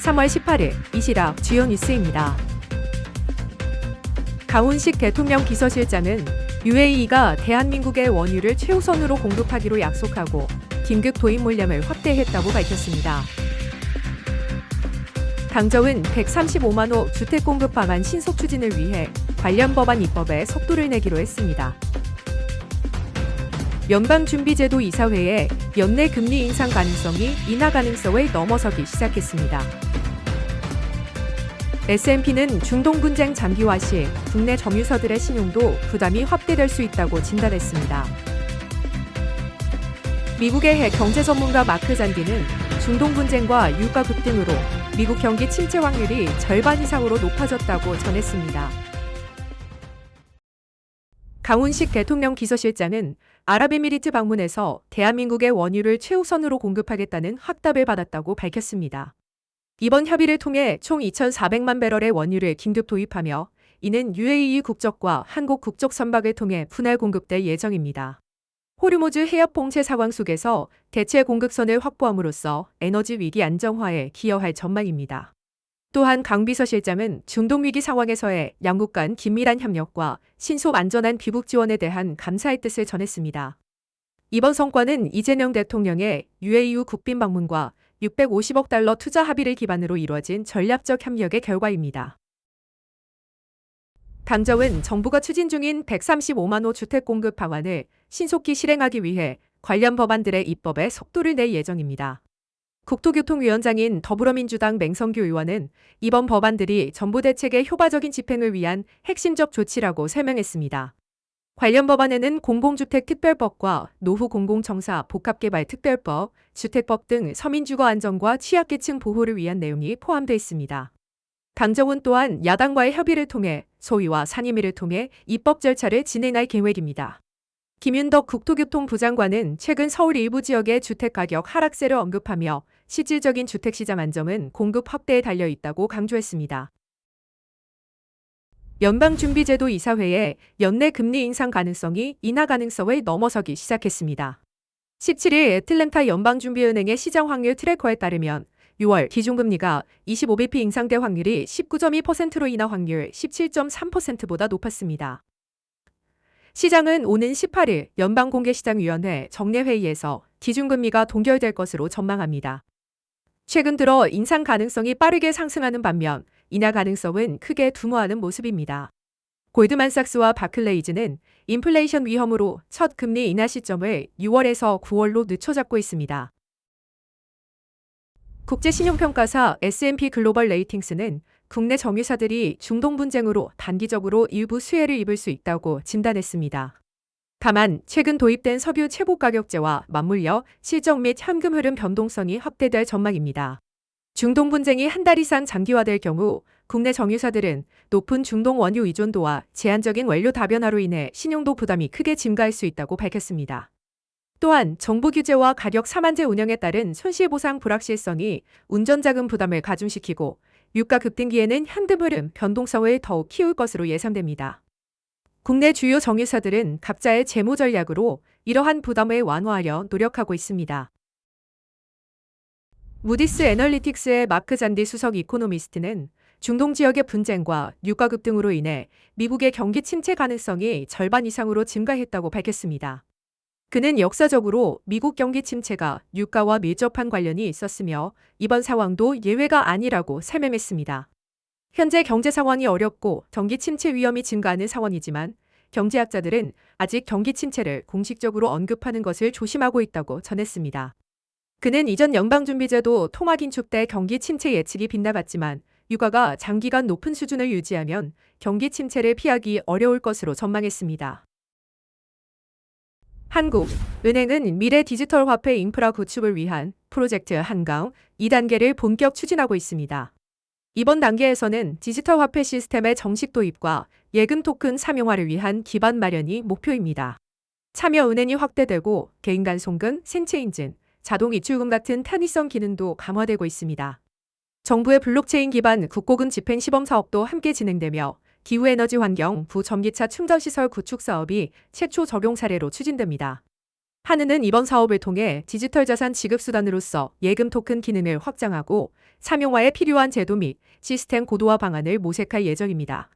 3월 18일 이시락 주요 뉴스입니다. 강훈식 대통령 비서실장은 UAE가 대한민국의 원유를 최우선으로 공급하기로 약속하고 긴급 도입 물량을 확대했다고 밝혔습니다. 당정은 135만 호 주택 공급 방안 신속 추진을 위해 관련 법안 입법에 속도를 내기로 했습니다. 연방준비제도 이사회에 연내 금리 인상 가능성이 인하 가능성을 넘어서기 시작했습니다. S&P는 중동 분쟁 장기화 시 국내 점유서들의 신용도 부담이 확대될 수 있다고 진단했습니다. 미국의 핵 경제 전문가 마크 잔디는 중동 분쟁과 유가 급등으로 미국 경기 침체 확률이 절반 이상으로 높아졌다고 전했습니다. 강훈식 대통령 비서실장은 아랍에미리트 방문에서 대한민국의 원유를 최우선으로 공급하겠다는 확답을 받았다고 밝혔습니다. 이번 협의를 통해 총 2,400만 배럴의 원유를 긴급 도입하며 이는 UAE 국적과 한국 국적 선박을 통해 분할 공급될 예정입니다. 호르무즈 해협 봉쇄 상황 속에서 대체 공급선을 확보함으로써 에너지 위기 안정화에 기여할 전망입니다. 또한 강 비서실장은 중동 위기 상황에서의 양국 간 긴밀한 협력과 신속 안전한 비북 지원에 대한 감사의 뜻을 전했습니다. 이번 성과는 이재명 대통령의 UAE 국빈 방문과 650억 달러 투자 합의를 기반으로 이루어진 전략적 협력의 결과입니다. 당정은 정부가 추진 중인 135만 호 주택 공급 방안을 신속히 실행하기 위해 관련 법안들의 입법에 속도를 낼 예정입니다. 국토교통위원장인 더불어민주당 맹성규 의원은 이번 법안들이 정부 대책의 효과적인 집행을 위한 핵심적 조치라고 설명했습니다. 관련 법안에는 공공주택특별법과 노후공공청사 복합개발특별법, 주택법 등 서민주거 안정과 취약계층 보호를 위한 내용이 포함되어 있습니다. 당정은 또한 야당과의 협의를 통해 소위와 상임위를 통해 입법 절차를 진행할 계획입니다. 김윤덕 국토교통부 장관은 최근 서울 일부 지역의 주택가격 하락세를 언급하며 실질적인 주택시장 안정은 공급 확대에 달려있다고 강조했습니다. 연방준비제도 이사회에 연내 금리 인상 가능성이 인하 가능성을 넘어서기 시작했습니다. 17일 애틀랜타 연방준비은행의 시장 확률 트래커에 따르면 6월 기준금리가 25bp 인상될 확률이 19.2%로 인하 확률 17.3%보다 높았습니다. 시장은 오는 18일 연방공개시장위원회 정례회의에서 기준금리가 동결될 것으로 전망합니다. 최근 들어 인상 가능성이 빠르게 상승하는 반면 인하 가능성은 크게 둔화하는 모습입니다. 골드만삭스와 바클레이즈는 인플레이션 위험으로 첫 금리 인하 시점을 6월에서 9월로 늦춰잡고 있습니다. 국제신용평가사 S&P 글로벌 레이팅스는 국내 정유사들이 중동 분쟁으로 단기적으로 일부 수혜를 입을 수 있다고 진단했습니다. 다만 최근 도입된 석유 최고가격제와 맞물려 실적 및 현금 흐름 변동성이 확대될 전망입니다. 중동 분쟁이 한 달 이상 장기화될 경우 국내 정유사들은 높은 중동 원유 의존도와 제한적인 원료 다변화로 인해 신용도 부담이 크게 증가할 수 있다고 밝혔습니다. 또한 정부 규제와 가격 사만제 운영에 따른 손실보상 불확실성이 운전자금 부담을 가중시키고 유가 급등기에는 현금 흐름 변동성을 더욱 키울 것으로 예상됩니다. 국내 주요 정유사들은 각자의 재무 전략으로 이러한 부담을 완화하려 노력하고 있습니다. 무디스 애널리틱스의 마크 잔디 수석 이코노미스트는 중동 지역의 분쟁과 유가 급등으로 인해 미국의 경기 침체 가능성이 절반 이상으로 증가했다고 밝혔습니다. 그는 역사적으로 미국 경기 침체가 유가와 밀접한 관련이 있었으며 이번 상황도 예외가 아니라고 설명했습니다. 현재 경제 상황이 어렵고 경기 침체 위험이 증가하는 상황이지만 경제학자들은 아직 경기 침체를 공식적으로 언급하는 것을 조심하고 있다고 전했습니다. 그는 이전 연방준비제도 통화 긴축 때 경기 침체 예측이 빗나갔지만 유가가 장기간 높은 수준을 유지하면 경기 침체를 피하기 어려울 것으로 전망했습니다. 한국은행은 미래 디지털 화폐 인프라 구축을 위한 프로젝트 한강 2단계를 본격 추진하고 있습니다. 이번 단계에서는 디지털 화폐 시스템의 정식 도입과 예금 토큰 상용화를 위한 기반 마련이 목표입니다. 참여 은행이 확대되고 개인 간 송금, 생체 인증, 자동 입출금 같은 편의성 기능도 강화되고 있습니다. 정부의 블록체인 기반 국고금 집행 시범 사업도 함께 진행되며 기후에너지 환경 부전기차 충전시설 구축 사업이 최초 적용 사례로 추진됩니다. 한은은 이번 사업을 통해 디지털 자산 지급 수단으로서 예금 토큰 기능을 확장하고 삼용화에 필요한 제도 및 시스템 고도화 방안을 모색할 예정입니다.